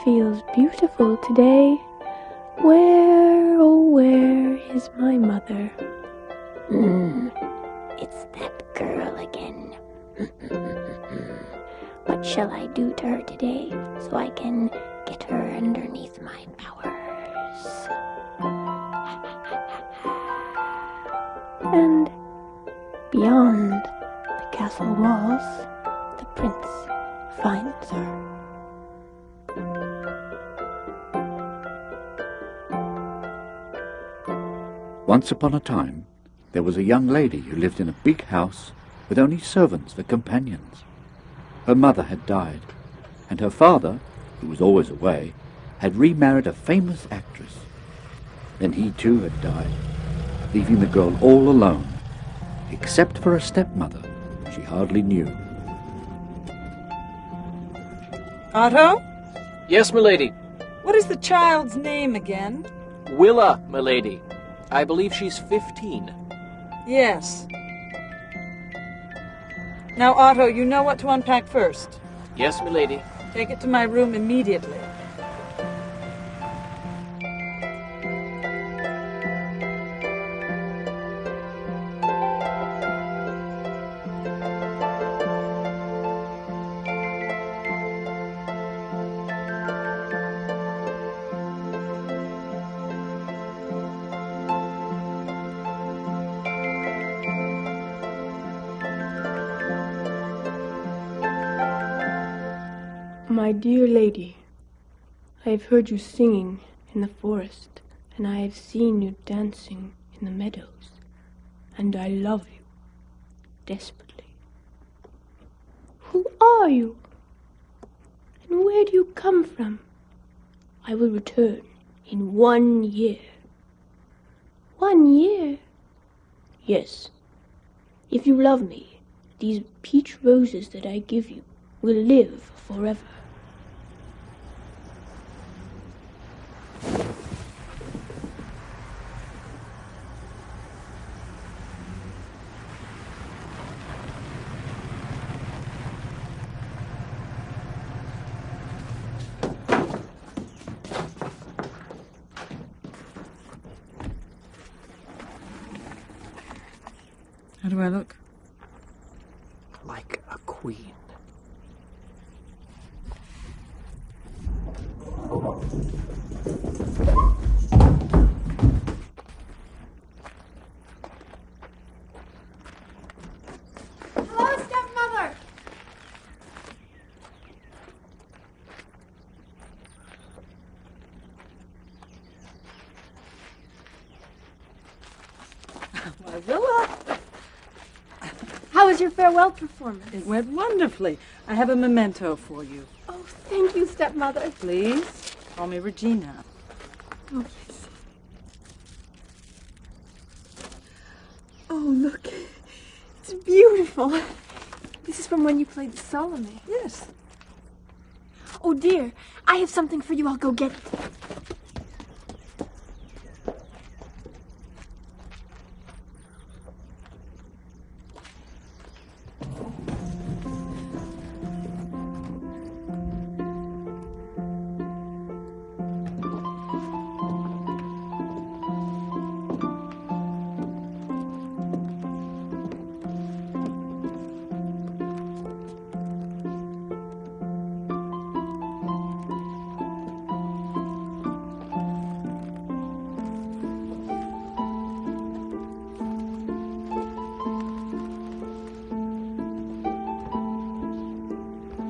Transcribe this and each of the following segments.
feels beautiful today. Where, oh where is my mother? It's that girl again. What shall I do to her today so I can get her underneath my powers? And beyond the castle walls, the prince finds her. Once upon a time, there was a young lady who lived in a big house with only servants for companions. Her mother had died, and her father, who was always away, had remarried a famous actress. Then he too had died, leaving the girl all alone, except for a stepmother she hardly knew. Otto? Yes, milady. What is the child's name again? Willa, milady. I believe she's 15. Yes. Now, Otto, you know what to unpack first. Yes, milady. Take it to my room immediately. My dear lady, I have heard you singing in the forest, and I have seen you dancing in the meadows, and I love you desperately. Who are you? And where do you come from? I will return in 1 year. 1 year? Yes. If you love me, these peach roses that I give you will live forever. How do I look? Like a queen. Hello, stepmother! Why, Willa! How was your farewell performance? It went wonderfully. I have a memento for you. Oh, thank you, stepmother. Please, call me Regina. Oh, yes. Oh, look. It's beautiful. This is from when you played the Salome. Yes. Oh, dear. I have something for you. I'll go get it.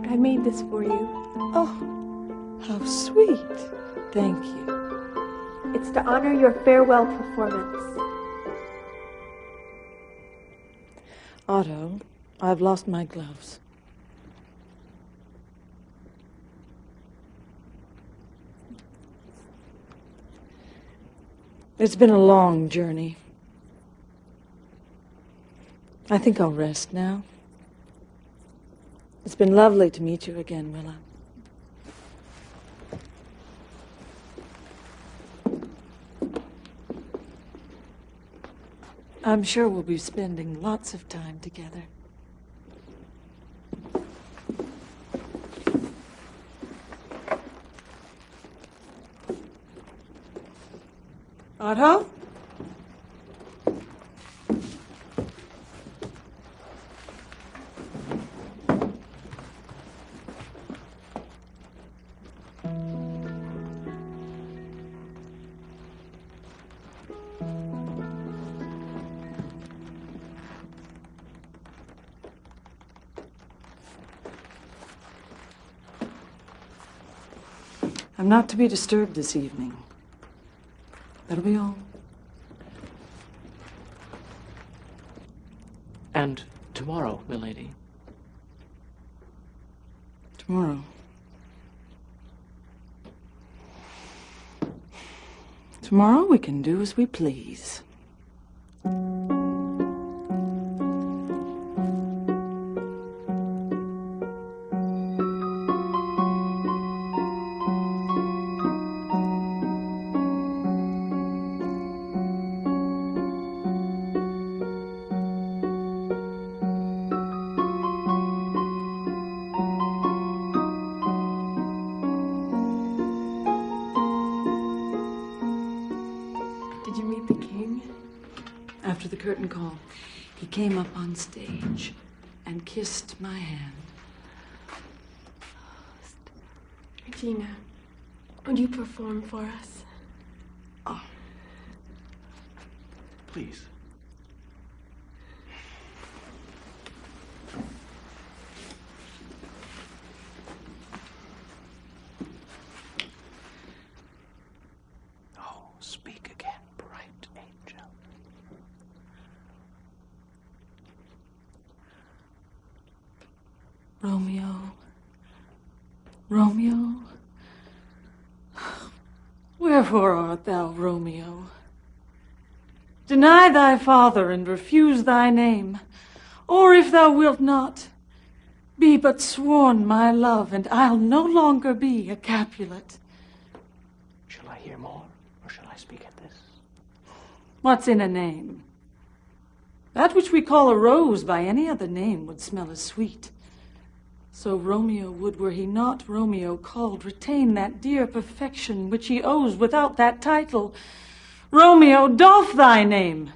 I made this for you. Oh, how sweet. Thank you. It's to honor your farewell performance. Otto, I've lost my gloves. It's been a long journey. I think I'll rest now. It's been lovely to meet you again, Willa. I'm sure we'll be spending lots of time together. Otto? I'm not to be disturbed this evening. That'll be all. And tomorrow, milady. Tomorrow. Tomorrow we can do as we please. Did you meet the king? After the curtain call, he came up on stage and kissed my hand. Regina, would you perform for us? Oh, Please. Oh, speak again, bright angel. Romeo. Romeo? Wherefore art thou, Romeo? Deny thy father and refuse thy name, or if thou wilt not, be but sworn my love, and I'll no longer be a Capulet. Shall I hear more, or shall I speak at this? What's in a name? That which we call a rose by any other name would smell as sweet. So Romeo would, were he not Romeo called, retain that dear perfection which he owes without that title. Romeo, doff thy name,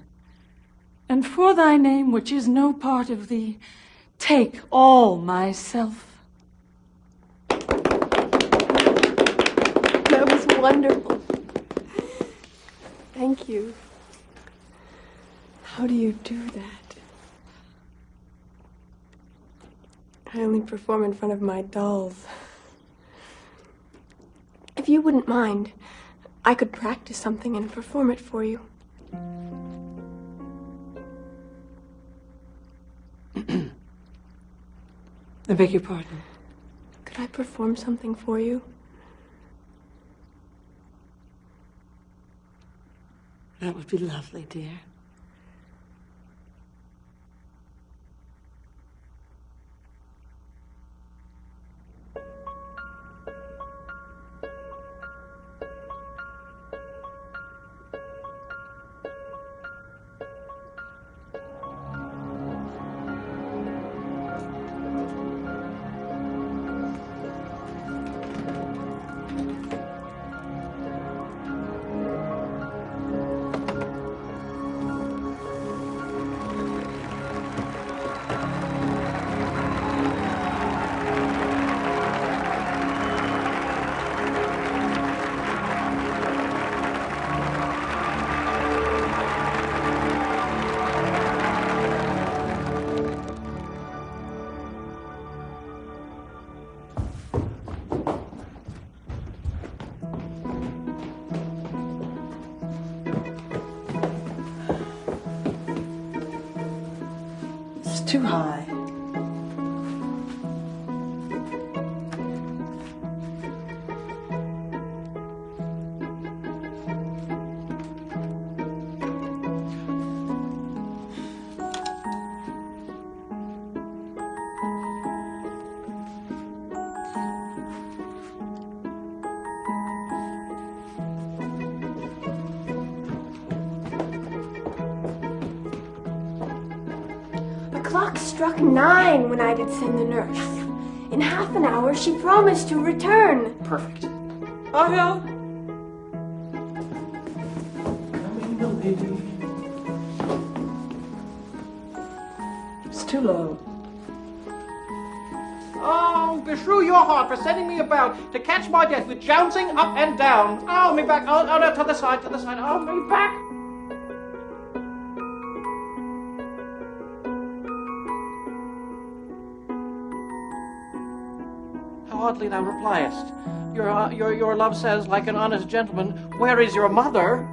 and for thy name, which is no part of thee, take all myself. That was wonderful. Thank you. How do you do that? I only perform in front of my dolls. If you wouldn't mind, I could practice something and perform it for you. I beg your pardon. Could I perform something for you? That would be lovely, dear. Too high. The clock struck 9 when I did send the nurse. In half an hour, she promised to return. Perfect. Otto? too low. Oh, beshrew your heart for sending me about to catch my death with jouncing up and down. Oh, me back. Oh, no, to the side, to the side. Oh, me back. How oddly thou repliest. Your love says, like an honest gentleman, where is your mother?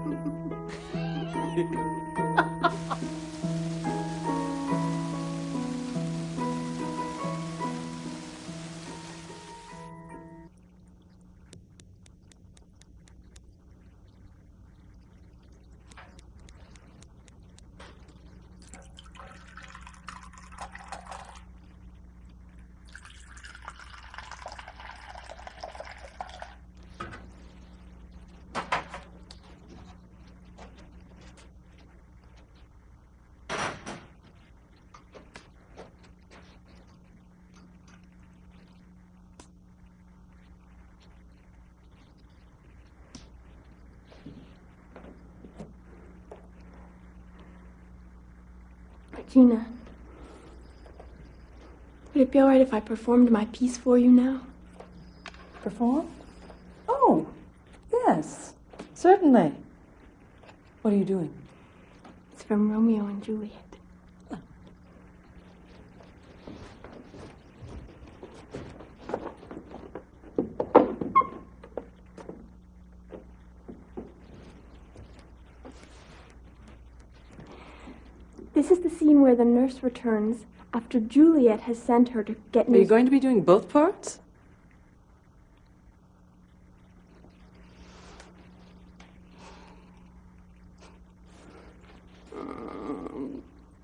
Regina, would it be all right if I performed my piece for you now? Perform? Oh, yes, certainly. What are you doing? It's from Romeo and Juliet. This is the scene where the nurse returns after Juliet has sent her to get Are you going to be doing both parts?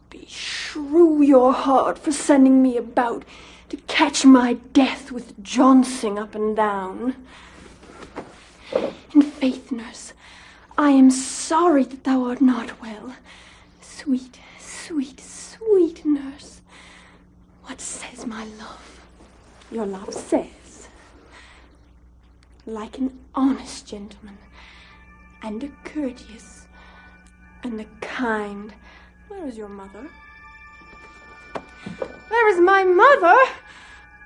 Beshrew your heart for sending me about to catch my death with jouncing up and down. In faith, nurse, I am sorry that thou art not well. Sweet, sweet, sweet nurse, what says my love? Your love says, like an honest gentleman, and a courteous, and a kind. Where is your mother? Where is my mother?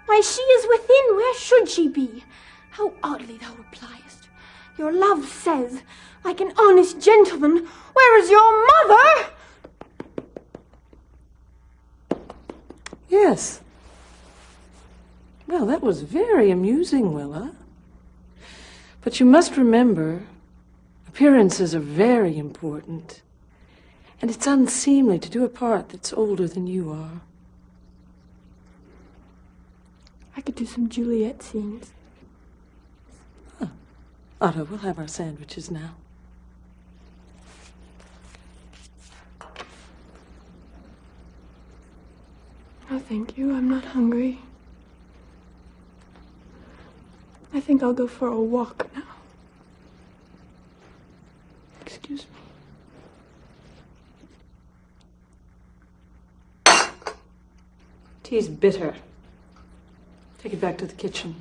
Why, she is within. Where should she be? How oddly thou repliest. Your love says, like an honest gentleman, where is your mother? Yes. Well, that was very amusing, Willa. But you must remember, appearances are very important. And it's unseemly to do a part that's older than you are. I could do some Juliet scenes. Huh. Otto, we'll have our sandwiches now. Oh, thank you. I'm not hungry. I think I'll go for a walk now. Excuse me. Tea's bitter. Take it back to the kitchen.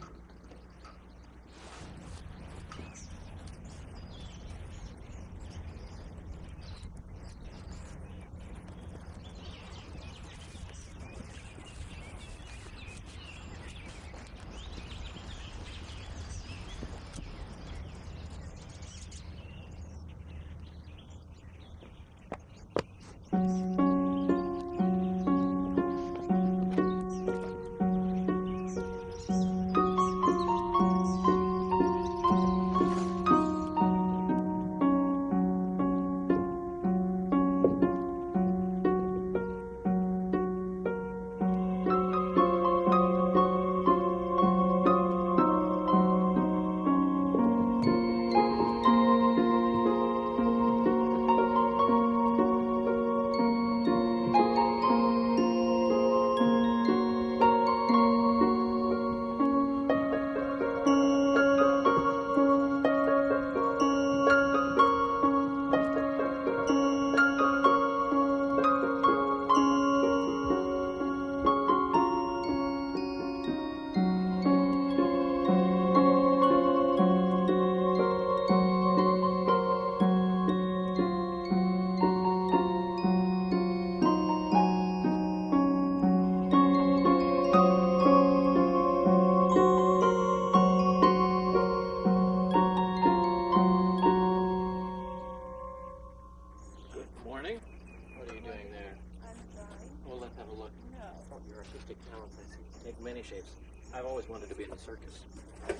What are you doing there? I'm drawing. Well, let's have a look. No. Oh, your artistic talents, I see. Take many shapes. I've always wanted to be in a circus. Watch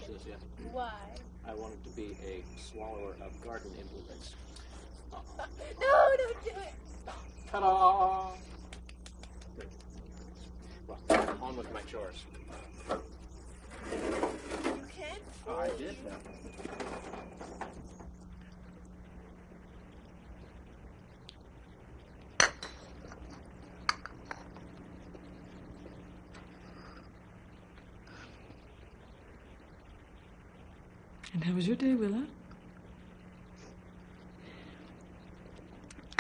this, yes. Why? I wanted to be a swallower of garden implements. No, don't do it. Ta-da! Well, on with my chores. You can't. Oh, I did that. And how was your day, Willa?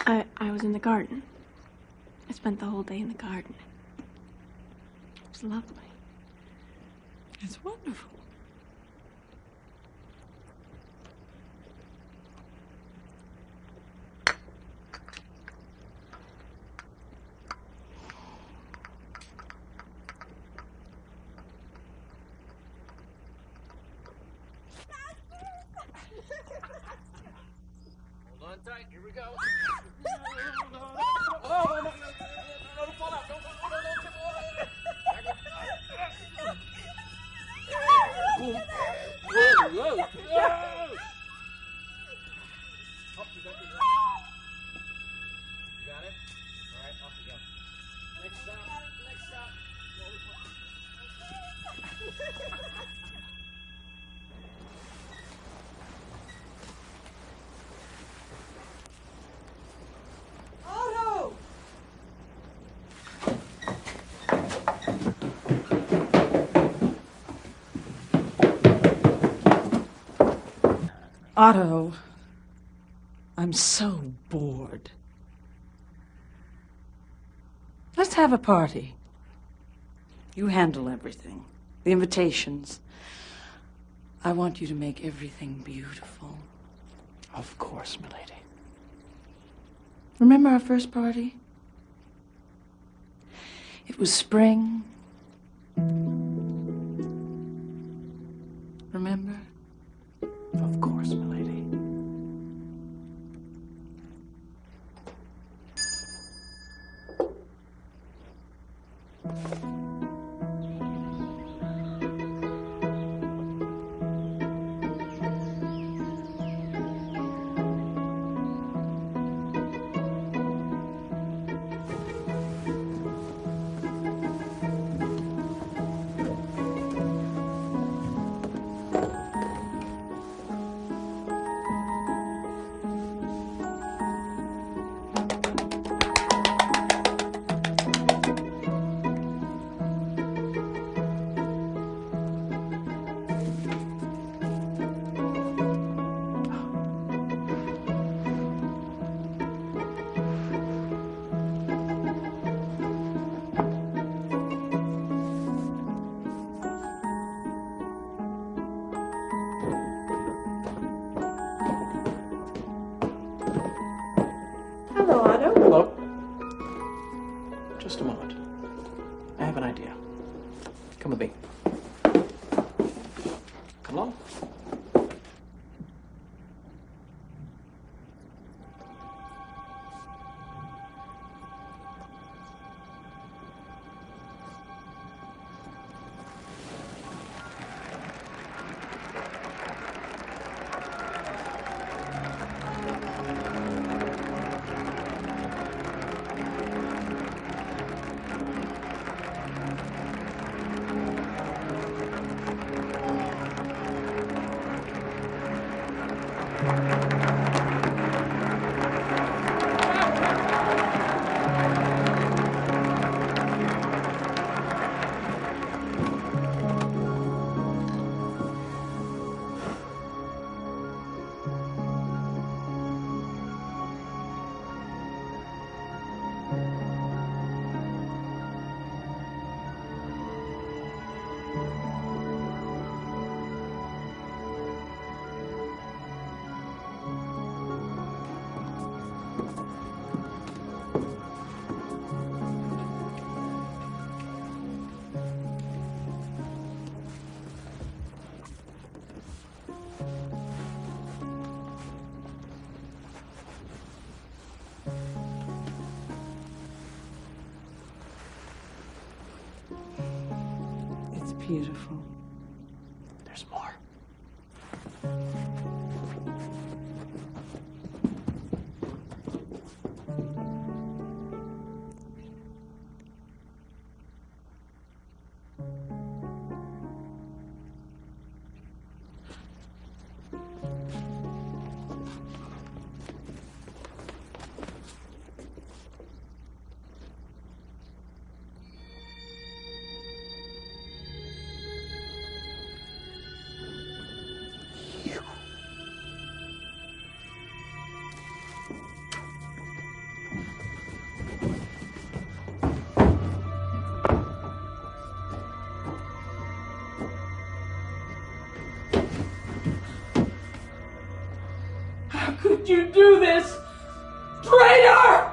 I was in the garden. I spent the whole day in the garden. It was lovely. It's wonderful. Hold on tight. Here we go. Oh, no, don't fall out. Don't fall out. Whoa. Up, you got this. You got it? All right, off you go. Next stop. Otto! Otto, I'm so bored. Let's have a party. You handle everything. The invitations. I want you to make everything beautiful. Of course, milady. Remember our first party? It was spring. Remember? Of course, milady. Hello, Otto. Hello. Just a moment. I have an idea. Come with me. Come along. beautiful. There's more. How could you do this? Traitor!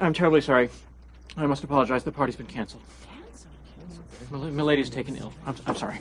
I'm terribly sorry. I must apologize. The party's been canceled. Milady's taken ill. I'm sorry.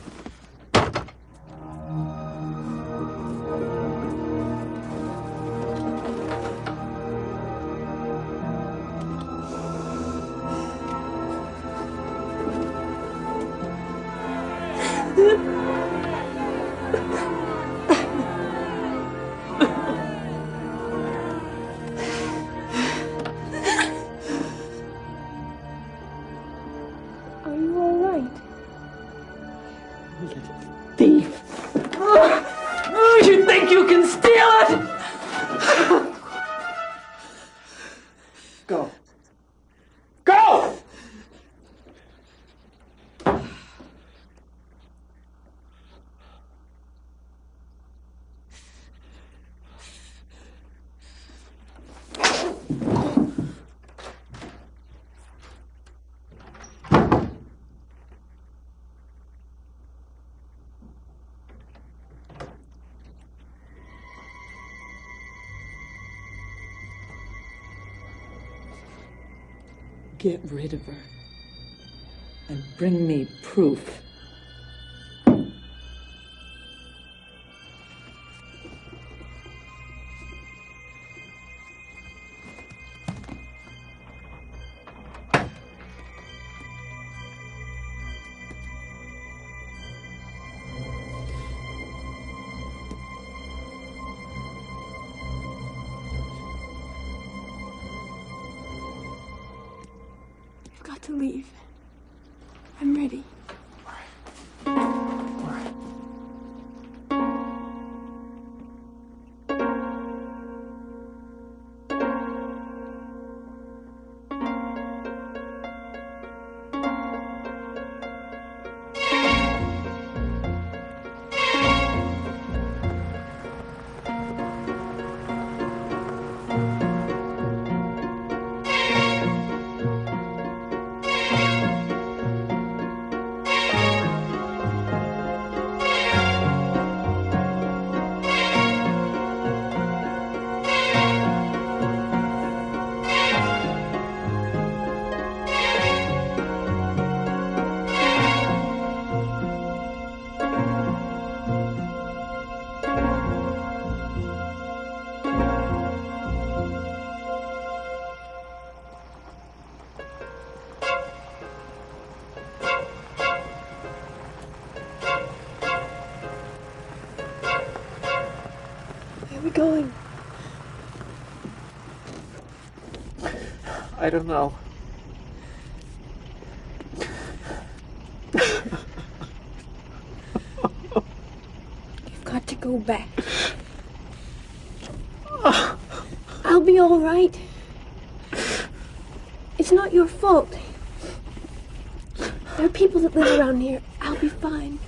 Are you all right? Thief! You think you can steal it? Go. Go! Get rid of her and bring me proof. I've got to leave. I'm ready. All right. Where are we going? I don't know. You've got to go back. I'll be all right. It's not your fault. There are people that live around here. I'll be fine.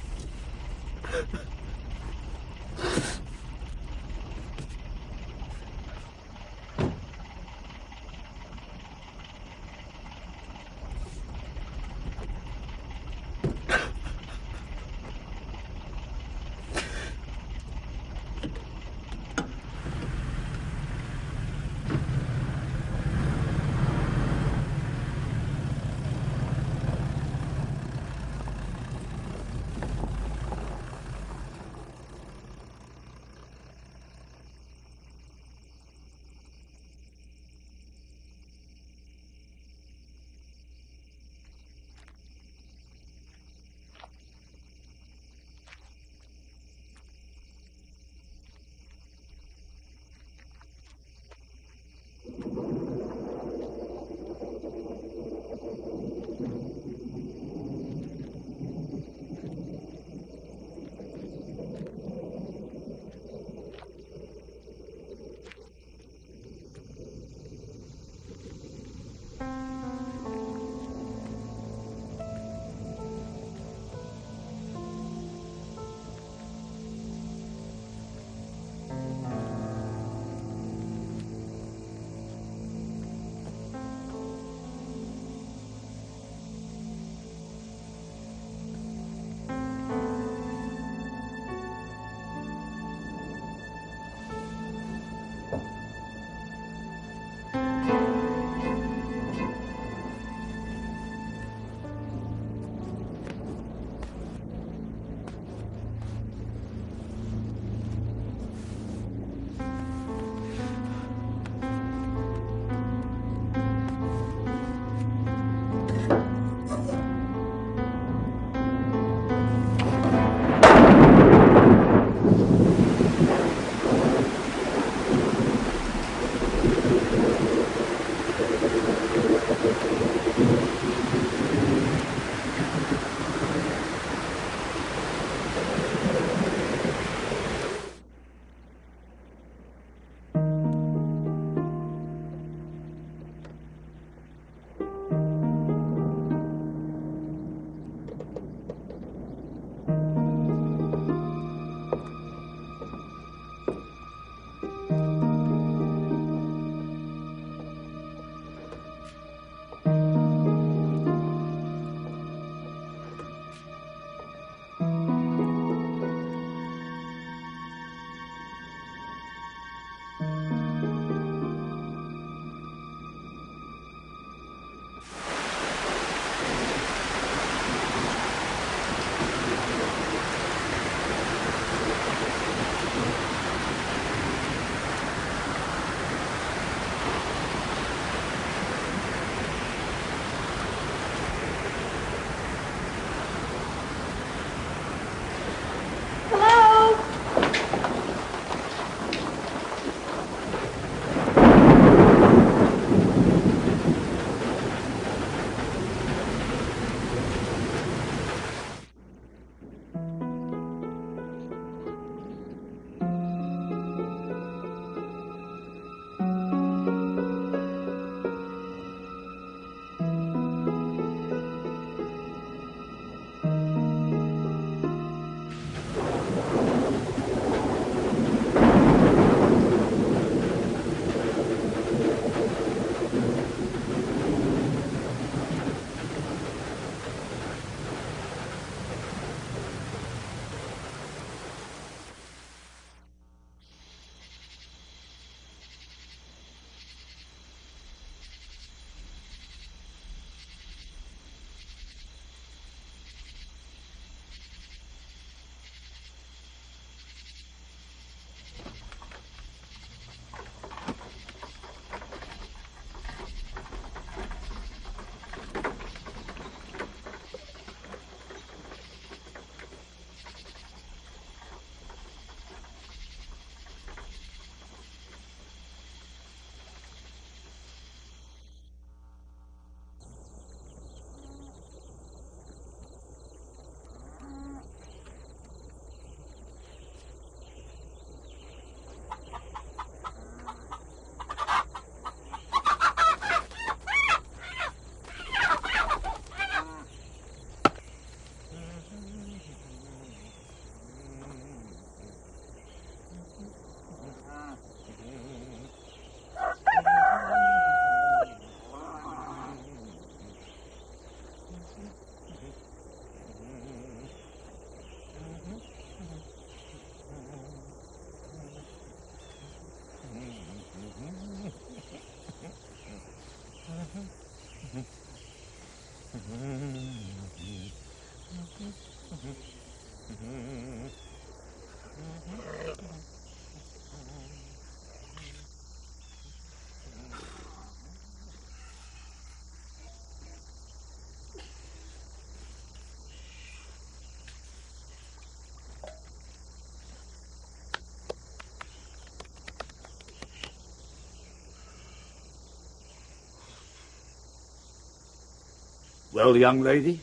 Well, young lady,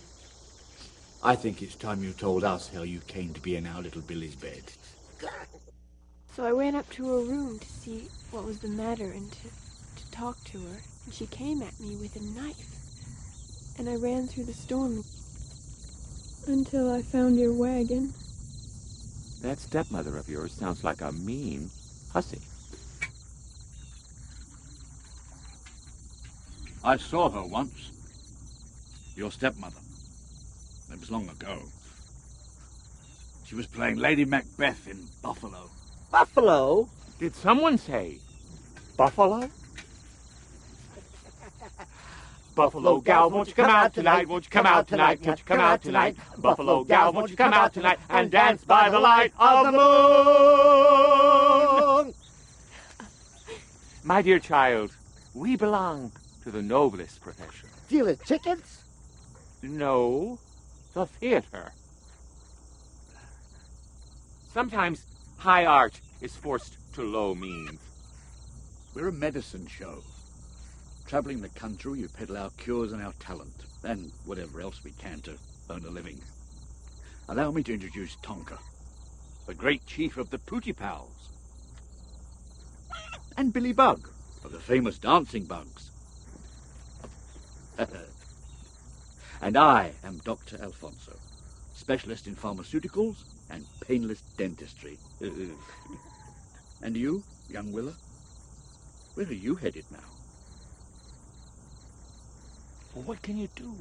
I think it's time you told us how you came to be in our little Billy's bed. So I ran up to her room to see what was the matter and to talk to her. And she came at me with a knife. And I ran through the storm until I found your wagon. That stepmother of yours sounds like a mean hussy. I saw her once. Your stepmother. It was long ago. She was playing Lady Macbeth in Buffalo. Buffalo? Did someone say Buffalo? Buffalo gal, won't you come out tonight? Won't you come out tonight? Won't you come out tonight? Buffalo gal, won't you come out tonight and dance by the light of the moon? My dear child, we belong to the noblest profession. Dealing tickets? No, the theater. Sometimes high art is forced to low means. We're a medicine show. Travelling the country, we peddle our cures and our talent, and whatever else we can to earn a living. Allow me to introduce Tonka, the great chief of the Pootie Pals, and Billy Bug, of the famous Dancing Bugs. And I am Dr. Alfonso, specialist in pharmaceuticals and painless dentistry. And you, young Willa, where are you headed now? Well, what can you do?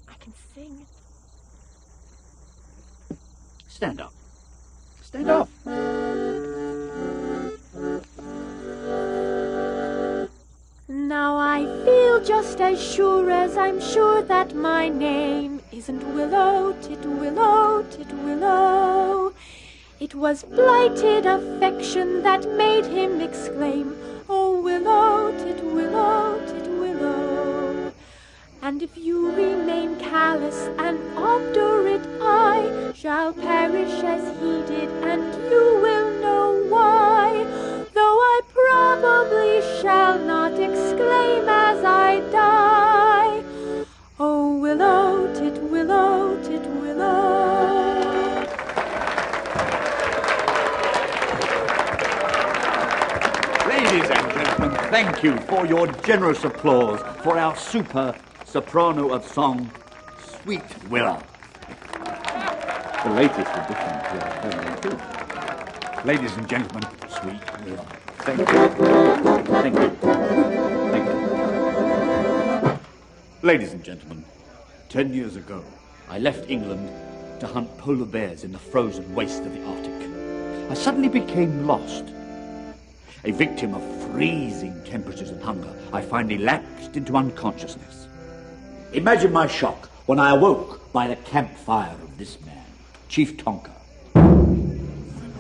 I can sing. Stand up. Stand up. Now I feel just as sure as I'm sure that my name isn't Willow, Titwillow, Titwillow. It was blighted affection that made him exclaim, "Oh, Willow, Titwillow, Titwillow." And if you remain callous and obdurate, I shall perish as he did, and you will know why. Though I probably shall not exclaim as I die, "Oh, Willow, Titwillow, Titwillow." Ladies and gentlemen, thank you for your generous applause for our super soprano of song, Sweet Willa. The latest addition to our family too. Ladies and gentlemen, Sweet Willa. Thank you. Thank you. Thank you. Ladies and gentlemen, 10 years ago, I left England to hunt polar bears in the frozen waste of the Arctic. I suddenly became lost. A victim of freezing temperatures and hunger, I finally lapsed into unconsciousness. Imagine my shock when I awoke by the campfire of this man, Chief Tonka.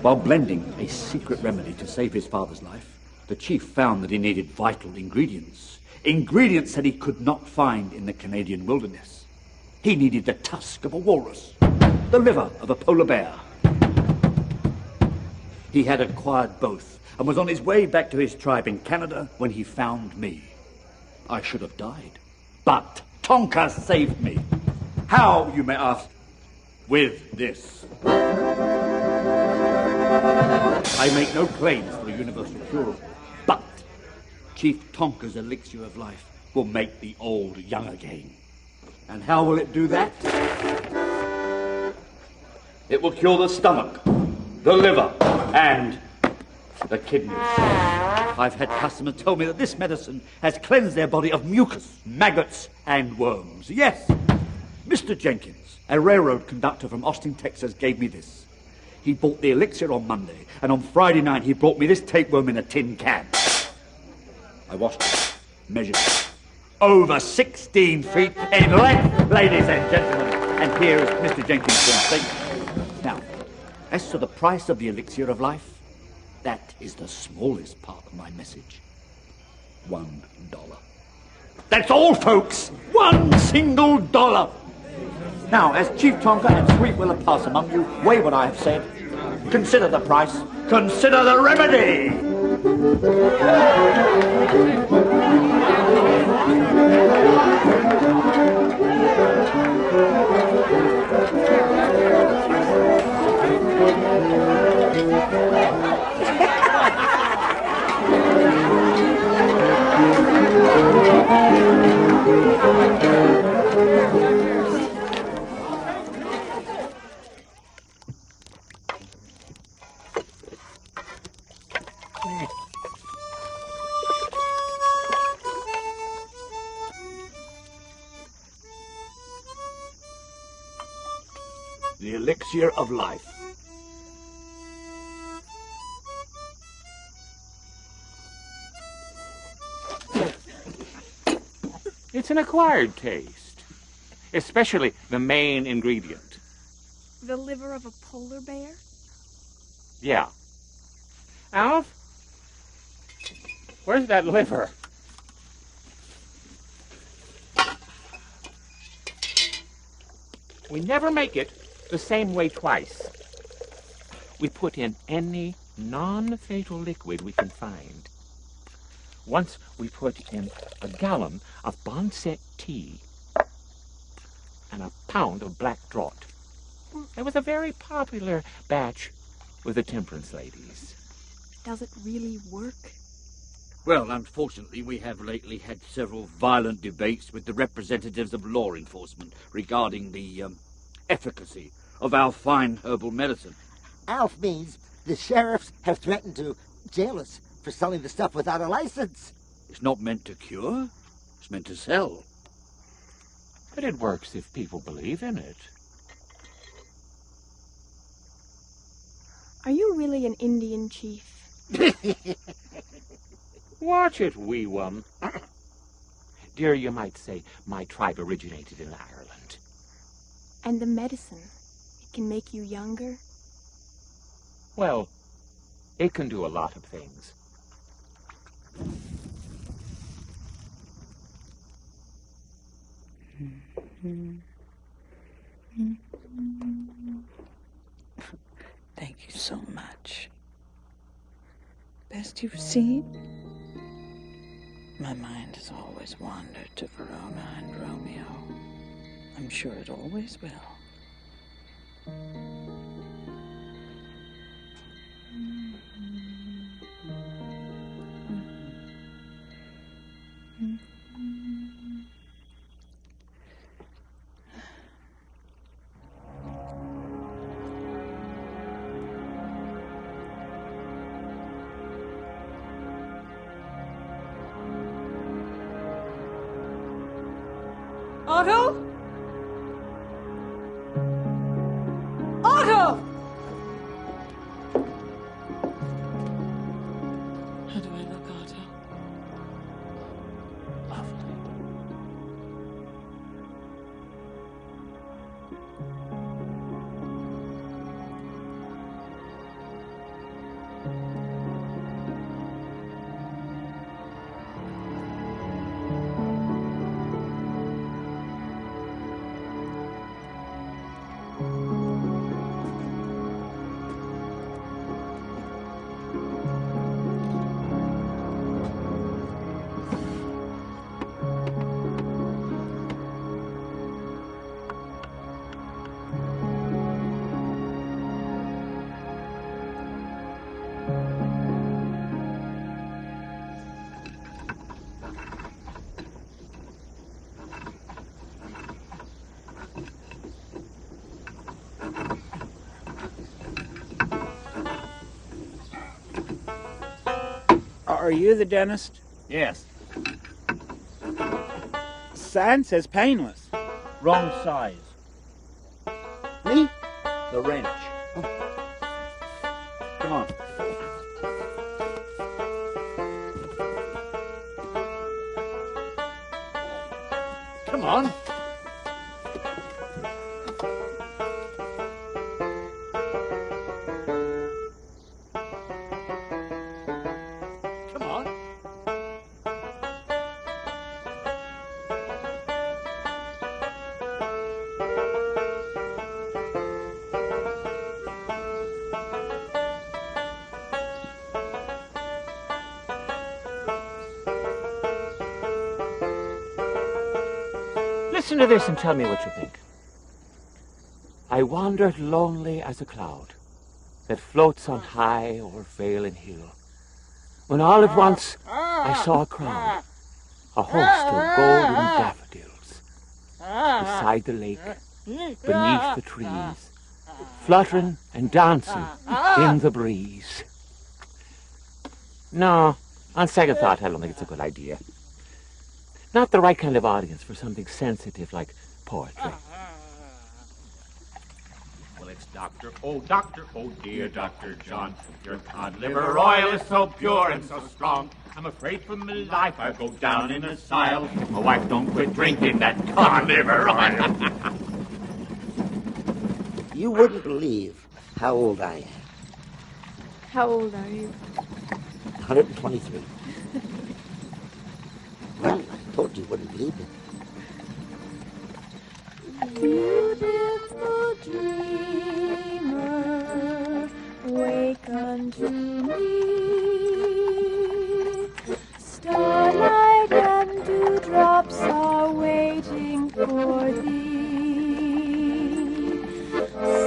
While blending a secret remedy to save his father's life, the chief found that he needed vital ingredients. Ingredients that he could not find in the Canadian wilderness. He needed the tusk of a walrus, the liver of a polar bear. He had acquired both and was on his way back to his tribe in Canada when he found me. I should have died, but Tonka saved me. How, you may ask? With this. I make no claims for a universal cure, but Chief Tonka's elixir of life will make the old young again. And how will it do that? It will cure the stomach, the liver, and the kidneys. I've had customers tell me that this medicine has cleansed their body of mucus, maggots, and worms. Yes, Mr. Jenkins, a railroad conductor from Austin, Texas, gave me this. He bought the elixir on Monday, and on Friday night he brought me this tapeworm in a tin can. I washed it, measured it. Over 16 feet in length, ladies and gentlemen. And here is Mr. Jenkins' statement. Now, as to the price of the elixir of life, that is the smallest part of my message. $1. That's all, folks! $1 single dollar! Now, as Chief Tonka and Sweet Willa pass among you, weigh what I have said. Consider the price. Consider the remedy! The elixir of life. It's an acquired taste, especially the main ingredient. The liver of a polar bear? Yeah. Alf? Where's that liver? We never make it the same way twice. We put in any non-fatal liquid we can find. Once we put in a gallon of Bonset tea and a pound of black draught. It was a very popular batch with the temperance ladies. Does it really work? Well, unfortunately, we have lately had several violent debates with the representatives of law enforcement regarding the efficacy of our fine herbal medicine. Alf means the sheriffs have threatened to jail us for selling the stuff without a license. It's not meant to cure, it's meant to sell. But it works if people believe in it. Are you really an Indian chief? Watch it, wee one. Dear, you might say my tribe originated in Ireland. And the medicine, it can make you younger? Well, it can do a lot of things. Thank you so much. Best you've seen? My mind has always wandered to Verona and Romeo. I'm sure it always will. Otto? Otto! How do I look, Otto? Lovely. Are you the dentist? Yes. Sign says painless. Wrong size. Me? The wrench. Come on. Come on. Come on. Listen to this and tell me what you think. I wandered lonely as a cloud that floats on high over vale and hill, when all at once I saw a crowd a host of golden daffodils, beside the lake, beneath the trees, fluttering and dancing in the breeze. No, on second thought, I don't think it's a good idea. Not the right kind of audience for something sensitive like poetry. Well, it's Doctor, oh dear Dr. John. Your cod liver oil is so pure and so strong. I'm afraid for my life I'll go down in a sile if my wife don't quit drinking that cod liver oil. You wouldn't believe how old I am. How old are you? 123. Well, I told you wouldn't believe it. Beautiful dreamer, wake unto me. Starlight and dewdrops are waiting for thee.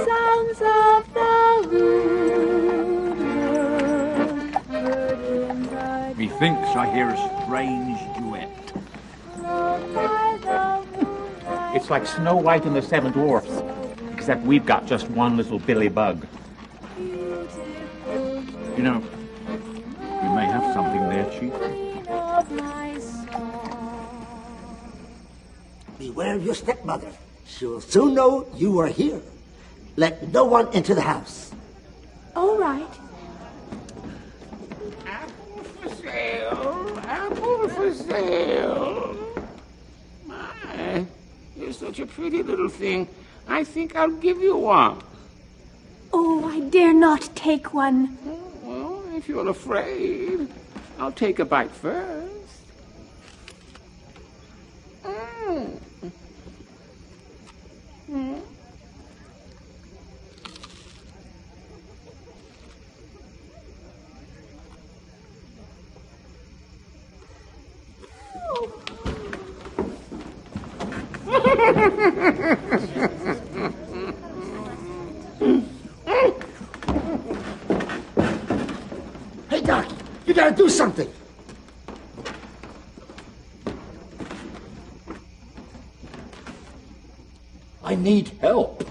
Sounds of the rude world heard in the Methinks I hear a strange duet. It's like Snow White and the Seven Dwarfs, except we've got just one little Billy Bug. You know, we may have something there, Chief. Beware of your stepmother. She will soon know you are here. Let no one enter the house. All right. Apple for sale. Apple for sale. My, you're such a pretty little thing. I think I'll give you one. Oh, I dare not take one. Well, if you're afraid, I'll take a bite first. Mm. Mm. Hey, Doc, you gotta do something. I need help.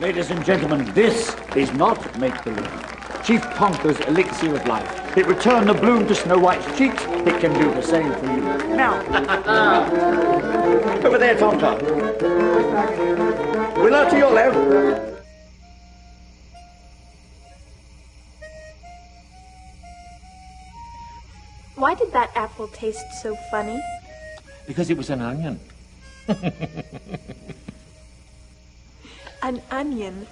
Ladies and gentlemen, this is not make-believe. Chief Tonka's elixir of life. It returned the bloom to Snow White's cheeks. It can do the same for you. Now, over there, Tonka. Willa, to your left. Why did that apple taste so funny? Because it was an onion. An onion.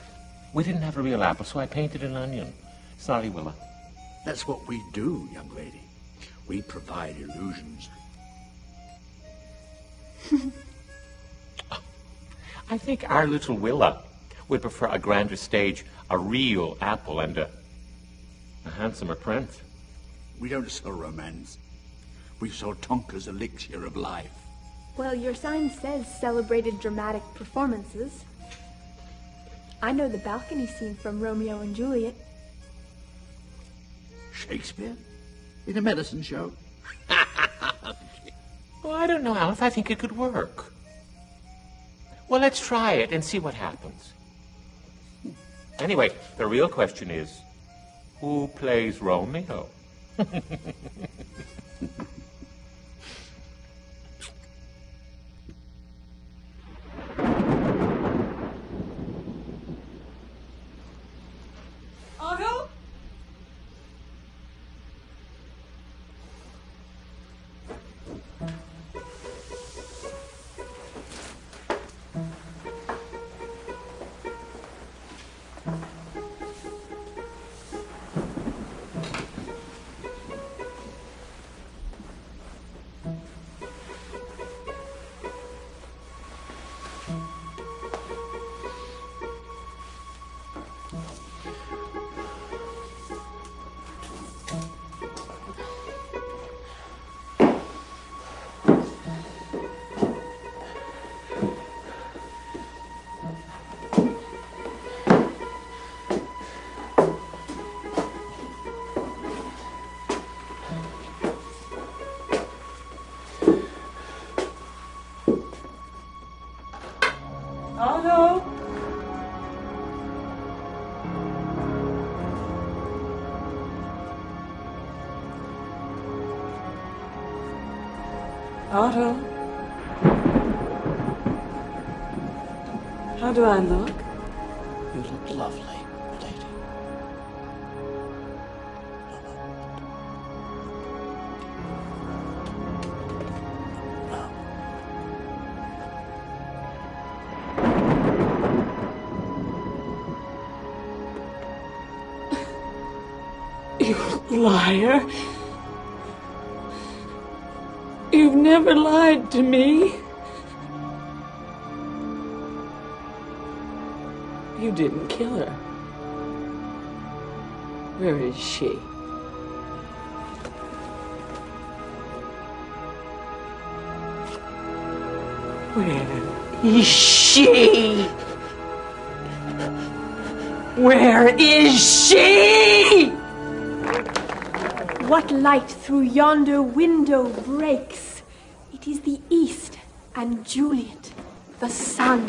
We didn't have a real apple, so I painted an onion. Sorry, Willa. That's what we do, young lady. We provide illusions. I think our little Willa would prefer a grander stage, a real apple, and a handsomer prince. We don't sell romance. We sell Tonka's elixir of life. Well, your sign says celebrated dramatic performances. I know the balcony scene from Romeo and Juliet. Shakespeare? In a medicine show? Well, I don't know, Alf. I think it could work. Well, let's try it and see what happens. Anyway, the real question is, who plays Romeo? Otto? Otto? How do I look? You look lovely, lady. You liar. You've never lied to me. You didn't kill her. Where is she? Where is she? Where is she? What light through yonder window breaks? It is the east, and Juliet, the sun.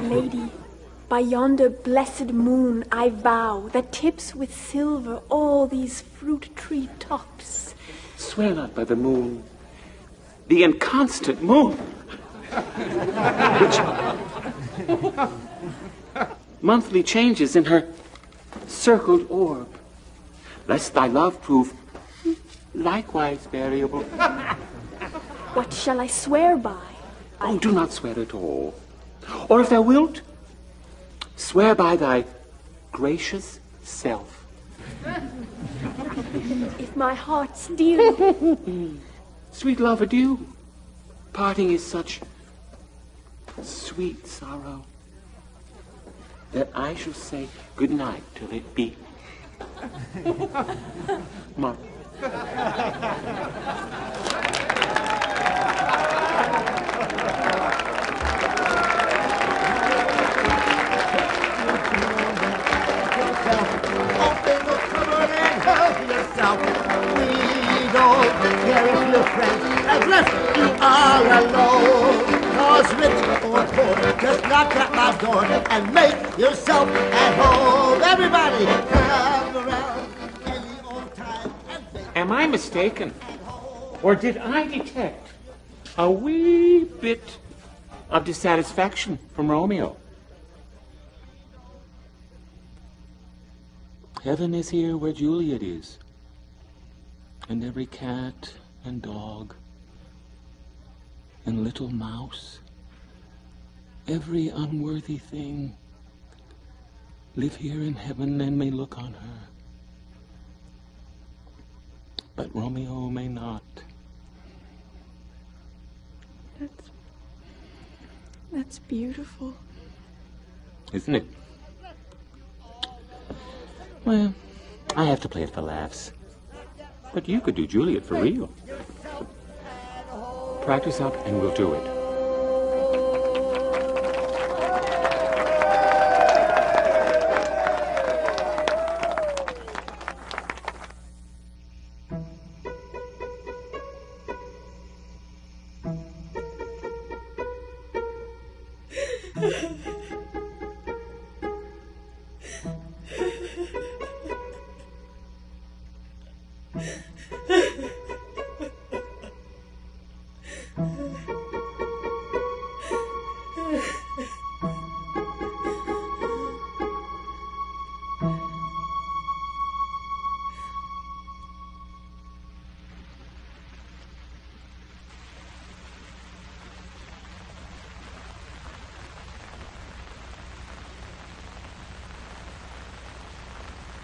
Lady, by yonder blessed moon I vow that tips with silver all these fruit tree tops. Swear not by the moon, the inconstant moon, which monthly changes in her circled orb, lest thy love prove likewise variable. What shall I swear by? Oh, do not swear at all. Or if thou wilt, swear by thy gracious self. If my heart's dear. Sweet love, adieu. Parting is such sweet sorrow that I shall say good night till it be. Mark. Open the cupboard and help yourself. We don't care if you're friends have left you all alone. Cause rich or poor, just knock at my door and make yourself at home. Everybody, come around any old time and make. Am I mistaken? Or did I detect a wee bit of dissatisfaction from Romeo? Heaven is here where Juliet is, and every cat and dog and little mouse, every unworthy thing, live here in heaven and may look on her. But Romeo may not. That's beautiful. Isn't it? Well, I have to play it for laughs. But you could do Juliet for real. Practice up and we'll do it.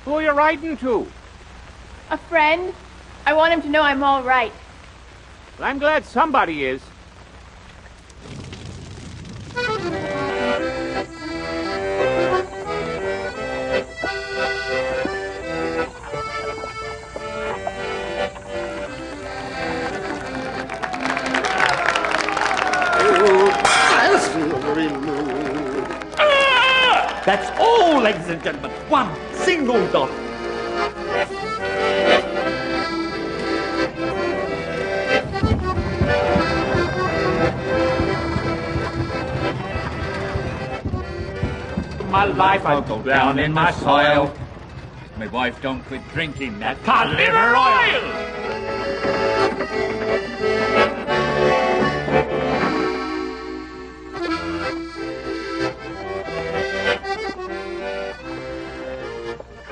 Who are you writing to? A friend. I want him to know I'm all right. Well, I'm glad somebody is. That's all, ladies and gentlemen. One single dot. my life, I'll go down in my soil. My wife don't quit drinking that cod liver oil.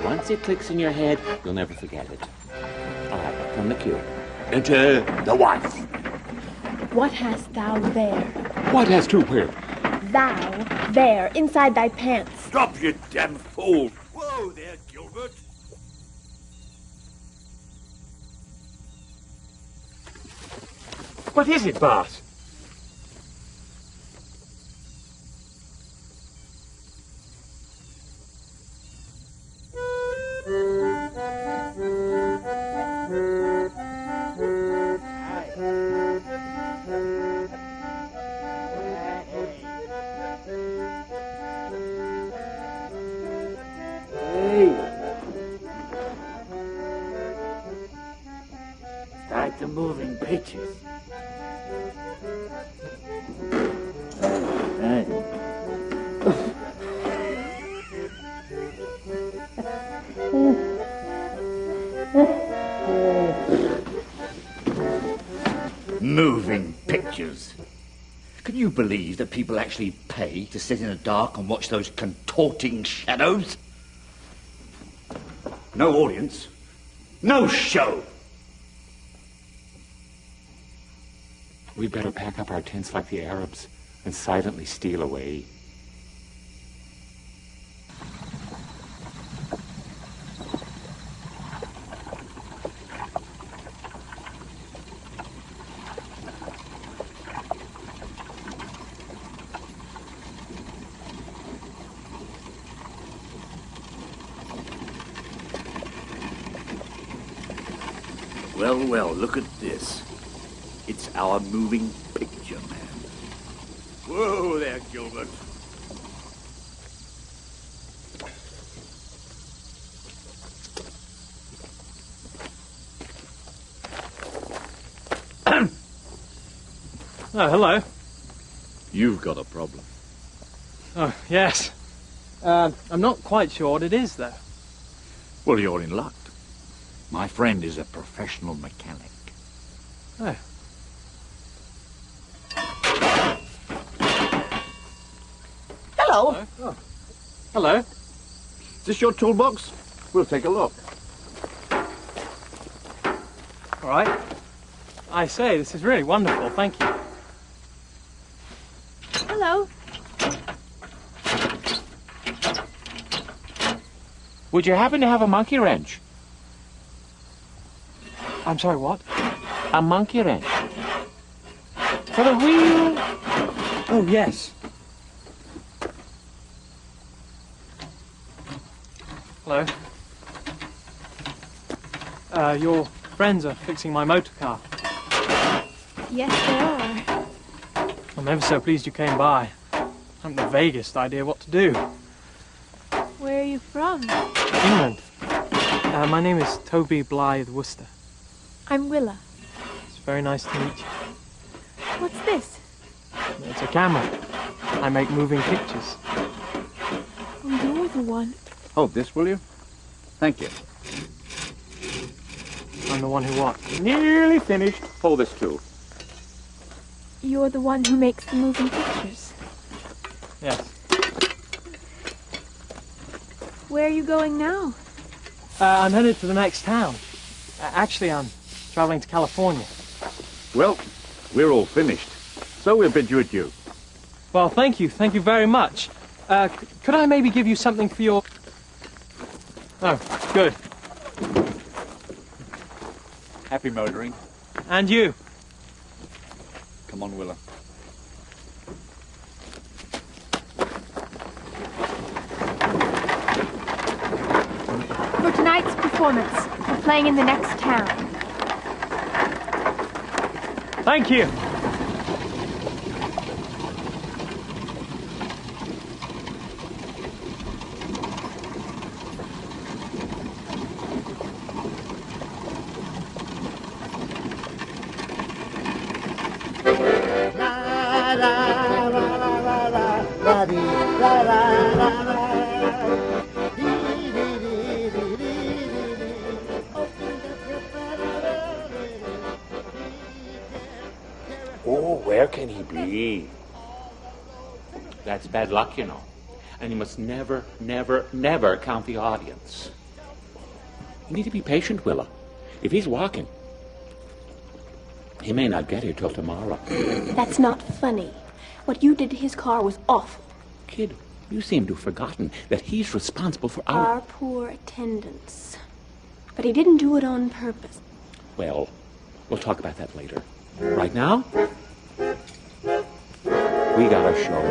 Once it clicks in your head, you'll never forget it. All right, from the cue. Enter the wife. What hast thou there? What has to where? Thou there, inside thy pants. Stop, you damn fool! Whoa there, Gilbert. What is it, boss? Start the moving pictures. Moving pictures. Can you believe that people actually pay to sit in the dark and watch those contorting shadows? No audience. No show. We'd better pack up our tents like the Arabs and silently steal away. Well, well, look at this. It's our moving picture, man. Whoa there, Gilbert. Oh, hello. You've got a problem. Oh, yes. I'm not quite sure what it is, though. Well, you're in luck. My friend is a professional mechanic. Oh. Hello. Oh. Hello. Is this your toolbox? We'll take a look. All right. I say, this is really wonderful. Thank you. Hello. Would you happen to have a monkey wrench? I'm sorry, what? A monkey wrench. For the wheel. Oh, yes. Hello. Your friends are fixing my motor car. Yes, they are. I'm ever so pleased you came by. I haven't the vaguest idea what to do. Where are you from? England. My name is Toby Blythe Worcester. I'm Willa. It's very nice to meet you. What's this? It's a camera. I make moving pictures. Oh, you're the one. Hold this, will you? Thank you. I'm the one who what? Nearly finished. Hold this too. You're the one who makes the moving pictures. Yes. Where are you going now? I'm headed to the next town. Actually, I'm traveling to California. Well, we're all finished, so we'll bid you adieu. Well, thank you. Thank you very much. Could I maybe give you something for your... Oh, good. Happy motoring. And you. Come on, Willa. For tonight's performance, we're playing in the next town. Thank you. La la la la la la la la la la la Me. That's bad luck, you know. And you must never, never, never count the audience. You need to be patient, Willa. If he's walking, he may not get here till tomorrow. That's not funny. What you did to his car was awful. Kid, you seem to have forgotten that he's responsible for our... Our poor attendance. But he didn't do it on purpose. Well, we'll talk about that later. Right now, we got a show.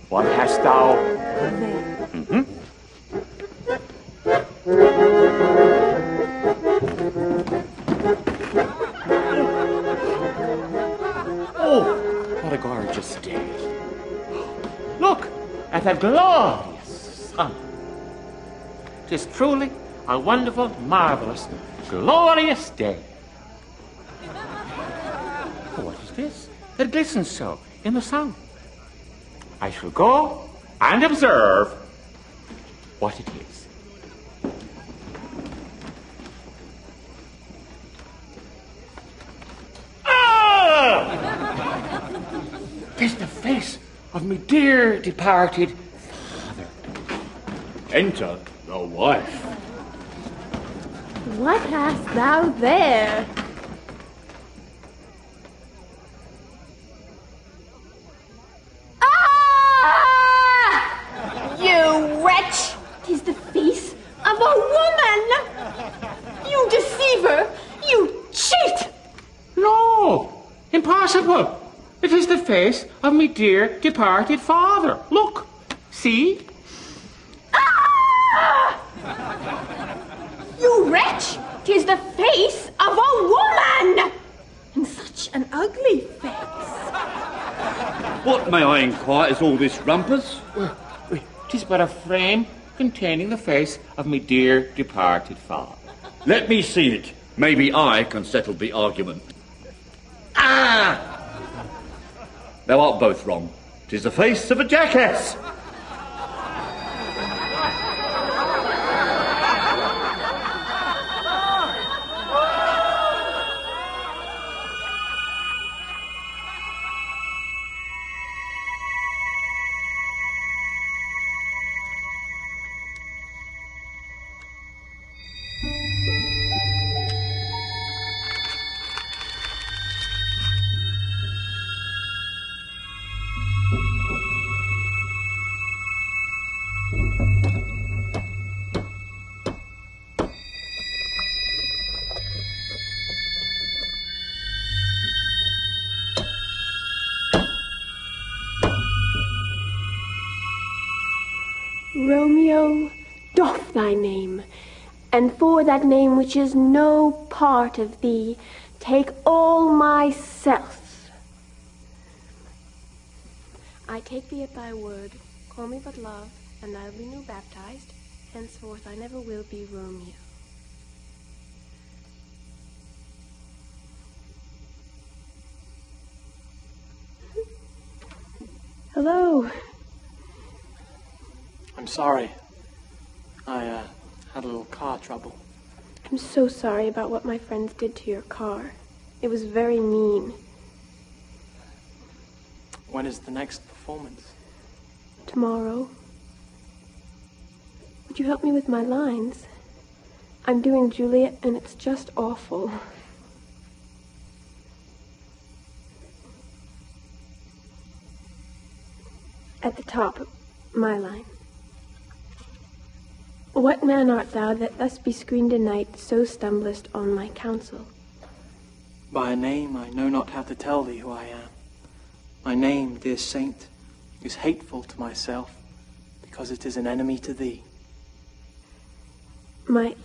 What hast thou? Mm-hmm. Oh, what a gorgeous day. Look at that glorious sun. 'Tis truly a wonderful, marvelous, glorious day. Oh, what is this that glistens so in the sun? I shall go and observe what it is. Ah! 'Tis the face of me dear departed father. Enter the wife. What hast thou there? You wretch! 'Tis the face of a woman! You deceiver! You cheat! No! Impossible! It is the face of me dear departed father. Look! See? You wretch! 'Tis the face of a woman! And such an ugly face. What, may I inquire, is all this rumpus? Tis but a frame containing the face of me dear departed father. Let me see it. Maybe I can settle the argument. Ah! Thou art both wrong. 'Tis the face of a jackass. Romeo, doff thy name, and for that name which is no part of thee, take all myself. I take thee at thy word, call me but love, and I'll be new baptized. Henceforth I never will be Romeo. Hello. I'm sorry. I had a little car trouble. I'm so sorry about what my friends did to your car. It was very mean. When is the next performance? Tomorrow. Would you help me with my lines? I'm doing Juliet, and it's just awful. At the top, my line. What man art thou that thus bescreened a night, so stumblest on my counsel? By a name I know not how to tell thee who I am. My name, dear saint, is hateful to myself, because it is an enemy to thee. My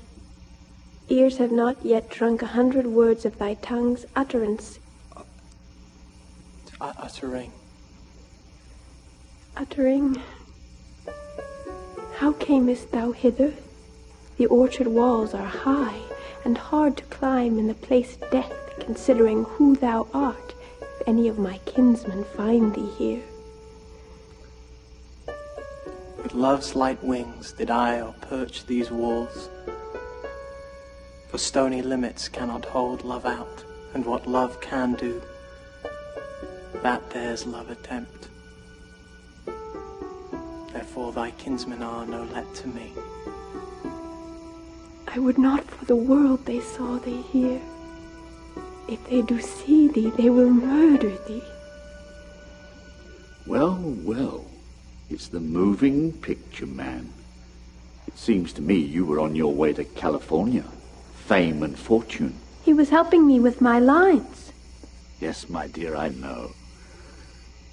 ears have not yet drunk 100 words of thy tongue's utterance. Uttering. Uttering. How camest thou hither? The orchard walls are high, and hard to climb in the place of death, considering who thou art, if any of my kinsmen find thee here. With love's light wings did I perch these walls, for stony limits cannot hold love out and what love can do. That dares love attempt. Therefore thy kinsmen are no let to me. I would not for the world they saw thee here. If they do see thee, they will murder thee. Well, well, it's the moving picture man. It seems to me you were on your way to California, fame and fortune. He was helping me with my lines. Yes, my dear, I know.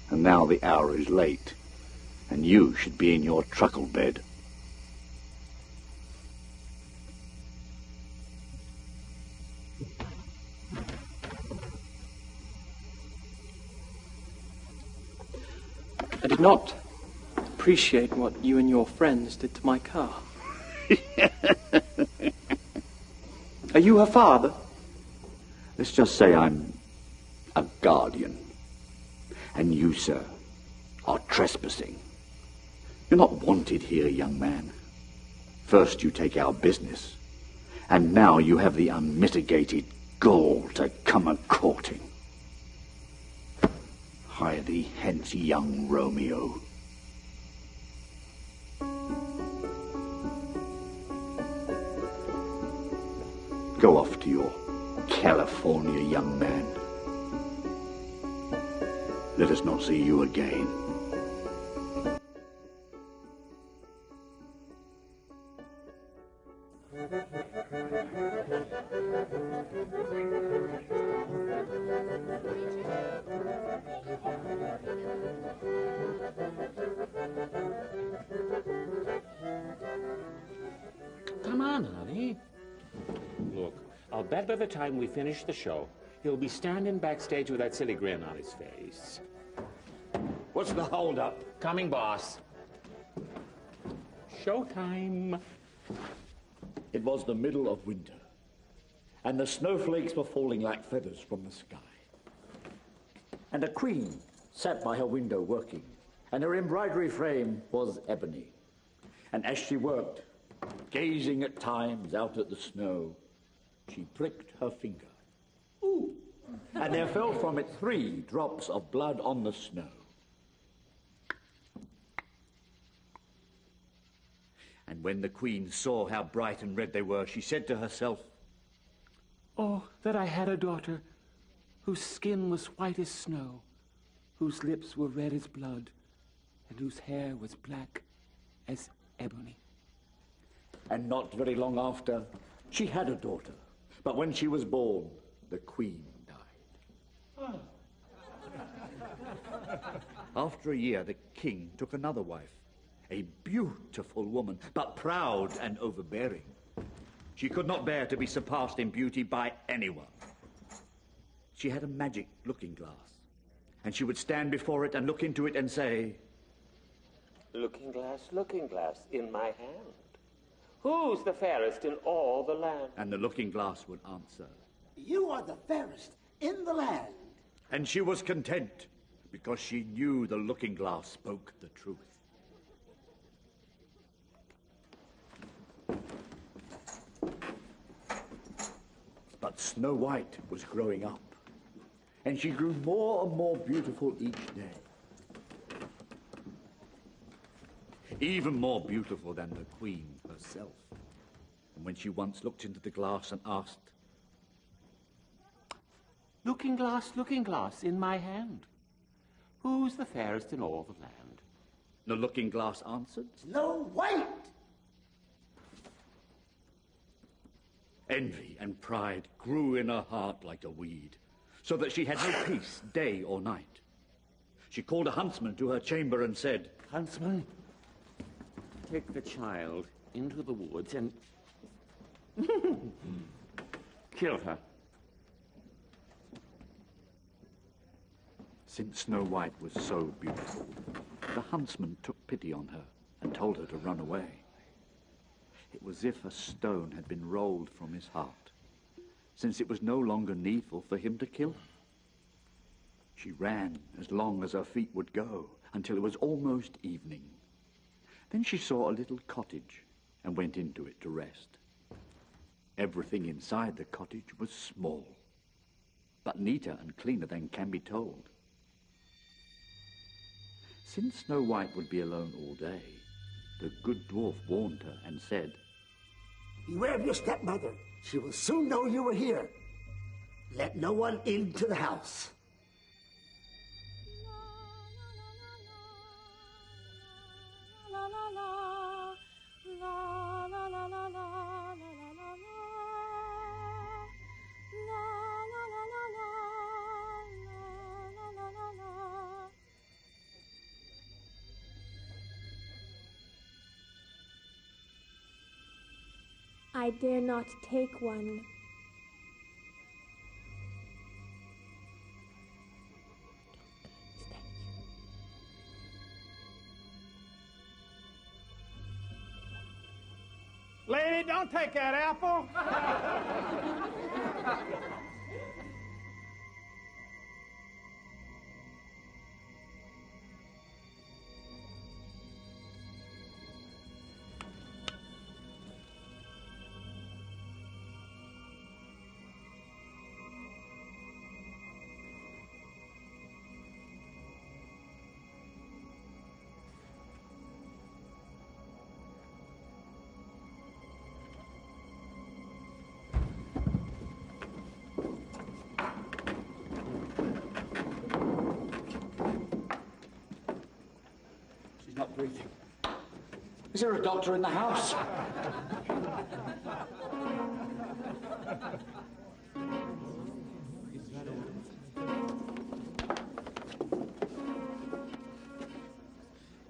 And now the hour is late, and you should be in your truckle bed. I did not appreciate what you and your friends did to my car. Are you her father? Let's just say I'm a guardian. And you, sir, are trespassing. You're not wanted here, young man. First you take our business, and now you have the unmitigated gall to come a-courting. Hie thee hence, young Romeo. Go off to your California, young man. Let us not see you again. Come on, honey. Look, I'll bet by the time we finish the show, he'll be standing backstage with that silly grin on his face. What's the holdup? Coming, boss. Showtime. It was the middle of winter, and the snowflakes were falling like feathers from the sky. And a queen sat by her window working, and her embroidery frame was ebony. And as she worked, gazing at times out at the snow, she pricked her finger. Ooh! And there fell from it 3 drops of blood on the snow. And when the queen saw how bright and red they were, she said to herself, Oh, that I had a daughter whose skin was white as snow, whose lips were red as blood, and whose hair was black as ebony. And not very long after, she had a daughter. But when she was born, the queen died. After a year, the king took another wife, a beautiful woman, but proud and overbearing. She could not bear to be surpassed in beauty by anyone. She had a magic looking glass, and she would stand before it and look into it and say, Looking glass in my hand. Who's the fairest in all the land? And the looking glass would answer, You are the fairest in the land. And she was content, because she knew the looking glass spoke the truth. But Snow White was growing up, and she grew more and more beautiful each day. Even more beautiful than the queen herself. And when she once looked into the glass and asked, Looking glass in my hand. Who's the fairest in all the land? the looking glass answered, Snow White! Envy and pride grew in her heart like a weed, so that she had no peace day or night. She called a huntsman to her chamber and said, Huntsman, take the child into the woods and kill her. Since Snow White was so beautiful, the huntsman took pity on her and told her to run away. It was as if a stone had been rolled from his heart, since it was no longer needful for him to kill her. She ran as long as her feet would go, until it was almost evening. Then she saw a little cottage and went into it to rest. Everything inside the cottage was small. but neater and cleaner than can be told. Since Snow White would be alone all day, the good dwarf warned her and said, "Beware of your stepmother. She will soon know you are here. Let no one into the house." La la la, la la la la la la la la la, la la la la la, la la la la. I dare not take one. Lady, don't take that apple. She's not breathing. Is there a doctor in the house?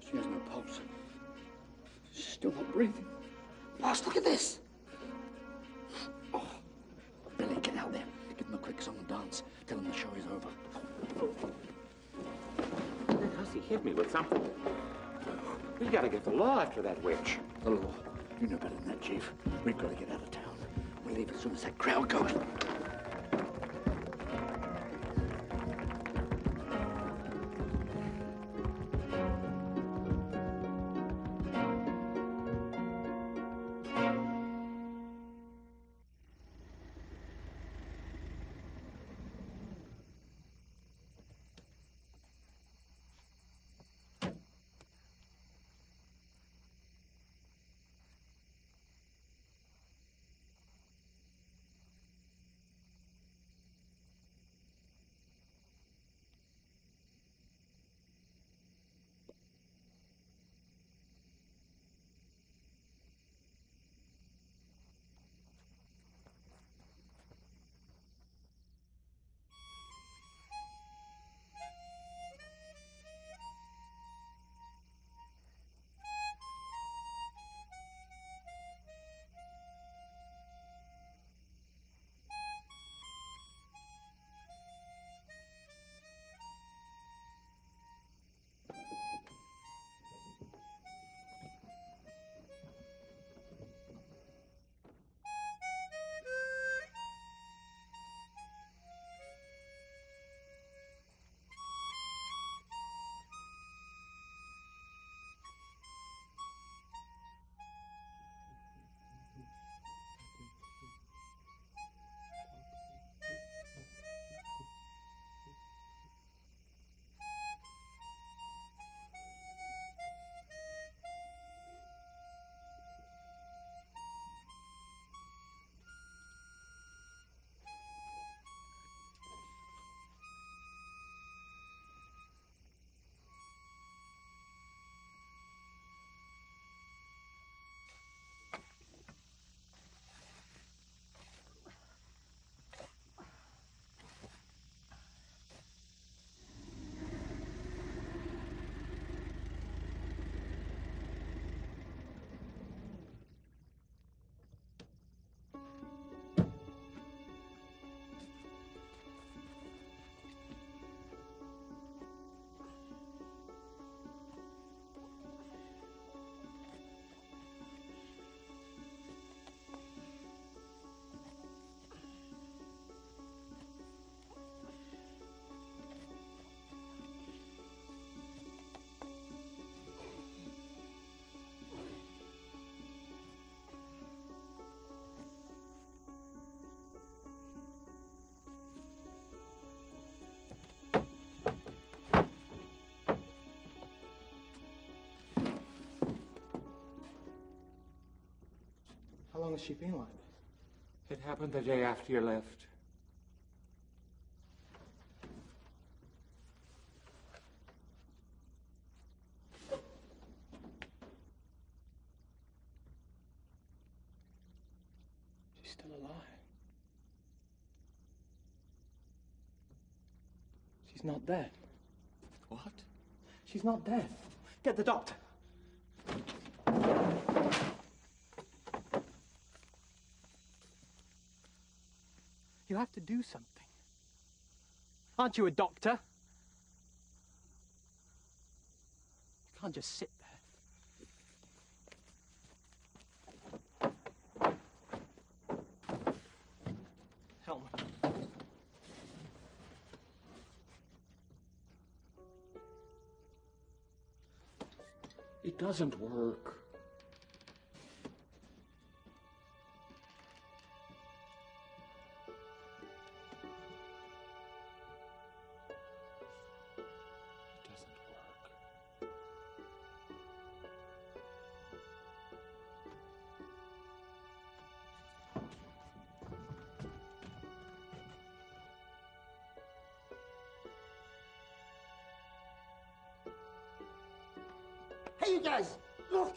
She has no pulse. She's still not breathing. Boss, look at this. Oh, Billy, get out there. Give them a quick song and dance. Tell them the show is over. Because he hit me with something. We gotta get the law after that witch. The law? You know better than that, Chief. We've got to get out of town. We'll leave as soon as that crowd goes. has she been like this? It happened the day after you left. She's still alive. She's not dead. What? She's not dead. Get the doctor. You have to do something. Aren't you a doctor? You can't just sit there. Help me. It doesn't work. It doesn't work. Hey, you guys, look!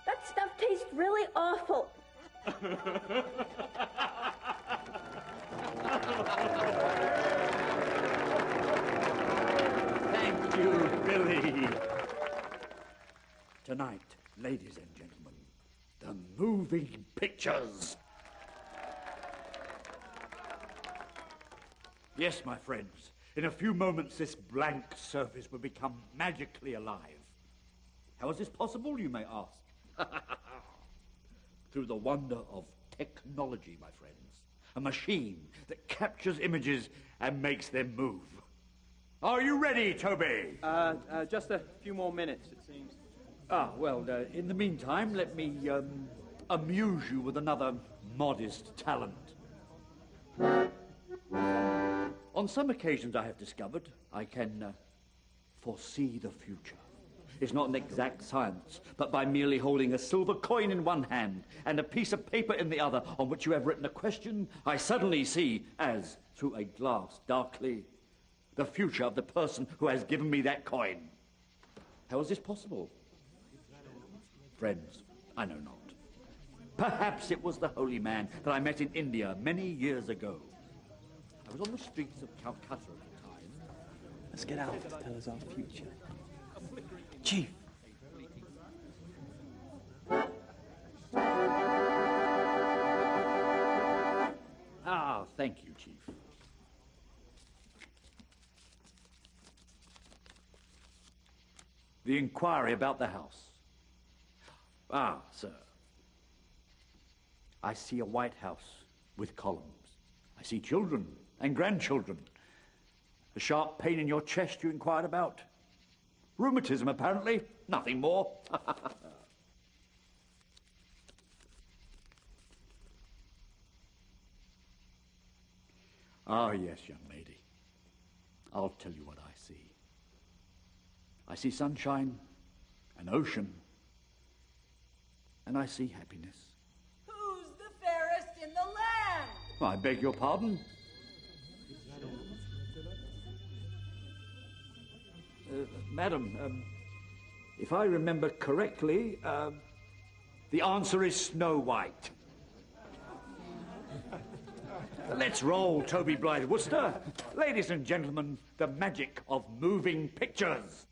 That stuff tastes really awful. Thank you, Billy. Tonight, ladies and gentlemen, the moving pictures. Yes, my friends, in a few moments this blank surface will become magically alive. How is this possible, you may ask? Through the wonder of technology, my friends. A machine that captures images and makes them move. Are you ready, Toby? Just a few more minutes, it seems. Well, in the meantime, let me amuse you with another modest talent. On some occasions I have discovered I can foresee the future. It's not an exact science, but by merely holding a silver coin in one hand and a piece of paper in the other on which you have written a question, I suddenly see, as through a glass darkly, the future of the person who has given me that coin. How is this possible? Friends, I know not. Perhaps it was the holy man that I met in India many years ago. I was on the streets of Calcutta at the time. Let's get out to tell us our future. Chief! Thank you, Chief. The inquiry about the house. Sir. I see a white house with columns. I see children and grandchildren. The sharp pain in your chest you inquired about. Rheumatism, apparently. Nothing more. Yes, young lady. I'll tell you what I see. I see sunshine, an ocean, and I see happiness. Who's the fairest in the land? I beg your pardon? Madam, if I remember correctly, the answer is Snow White. Let's roll, Toby Blythe Worcester. Ladies and gentlemen, the magic of moving pictures.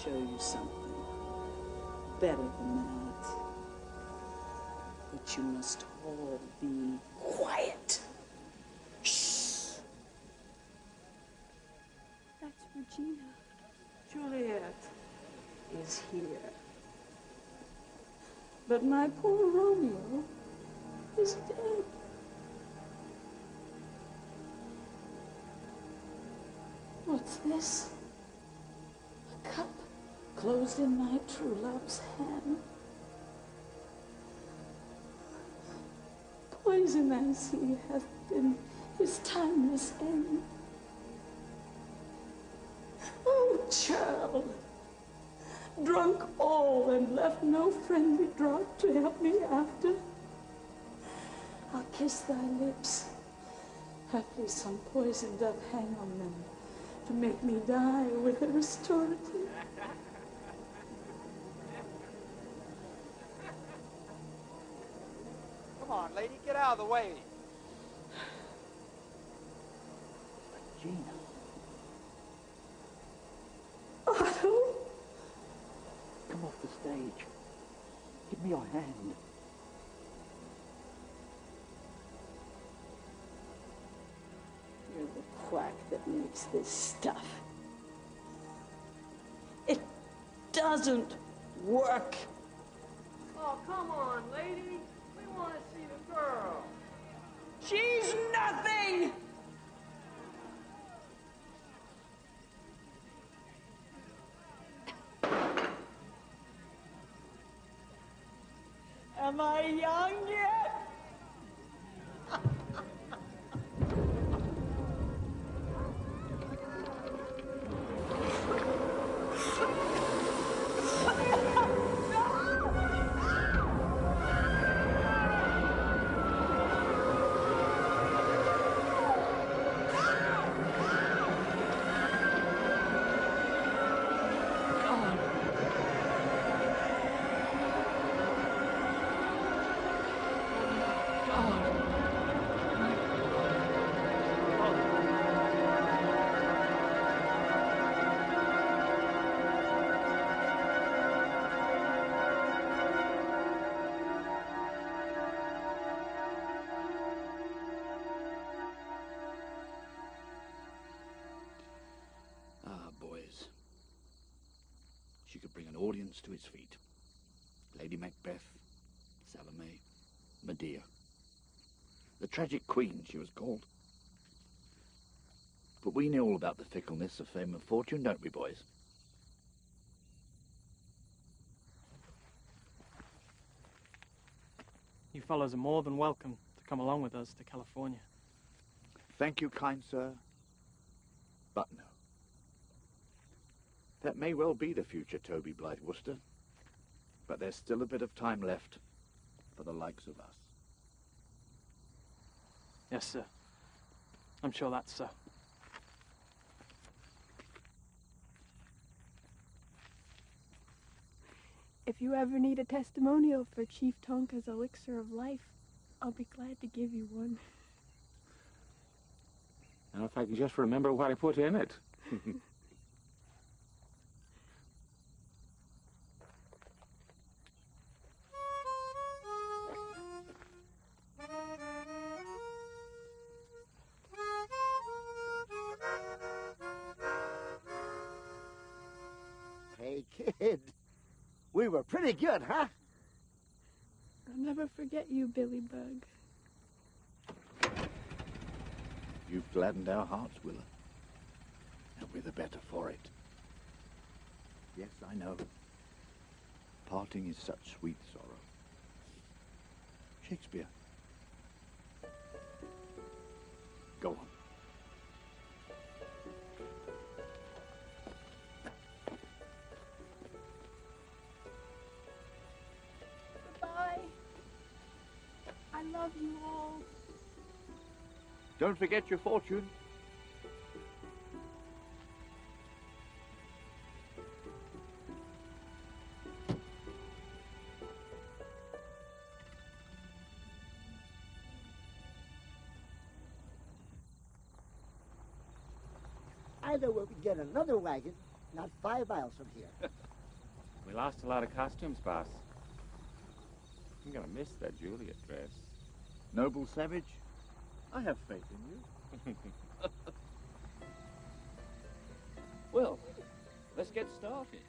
show you something better than that. But you must all be quiet. Shh. That's Regina. Juliet is here. But my poor Romeo is dead. What's this? A cup closed in my true love's hand. Poison as he hath been his timeless end. Oh, child, drunk all and left no friendly draught to help me after. I'll kiss thy lips. Haply some poison doth hang on them to make me die with a restorative. Come on, lady, get out of the way. Gina. Otto? Come off the stage. Give me your hand. You're the quack that makes this stuff. It doesn't work. Oh, come on, lady. We want to see the girl. She's nothing! Am I young yet? She could bring an audience to its feet. Lady Macbeth, Salome, Medea. The tragic queen, she was called. But we knew all about the fickleness of fame and fortune, don't we, boys? You fellows are more than welcome to come along with us to California. Thank you, kind sir. But no. That may well be the future Toby Blythe Worcester. But there's still a bit of time left for the likes of us. Yes, sir. I'm sure that's so. If you ever need a testimonial for Chief Tonka's elixir of life, I'll be glad to give you one. Now, if I can just remember what I put in it. Hey, kid. We were pretty good, huh? I'll never forget you, Billy Bug. You've gladdened our hearts, Willa. And we're the better for it. Yes, I know. Parting is such sweet sorrow. Shakespeare. Go on. Goodbye. I love you all. Don't forget your fortune. I know where we can get another wagon not 5 miles from here. We lost a lot of costumes, boss. I'm gonna miss that Juliet dress. Noble savage, I have faith in you. Well, let's get started.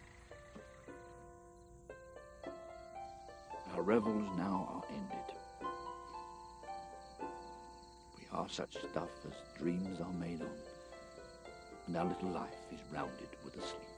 Our revels now are ended. We are such stuff as dreams are made on, and our little life is rounded with a sleep.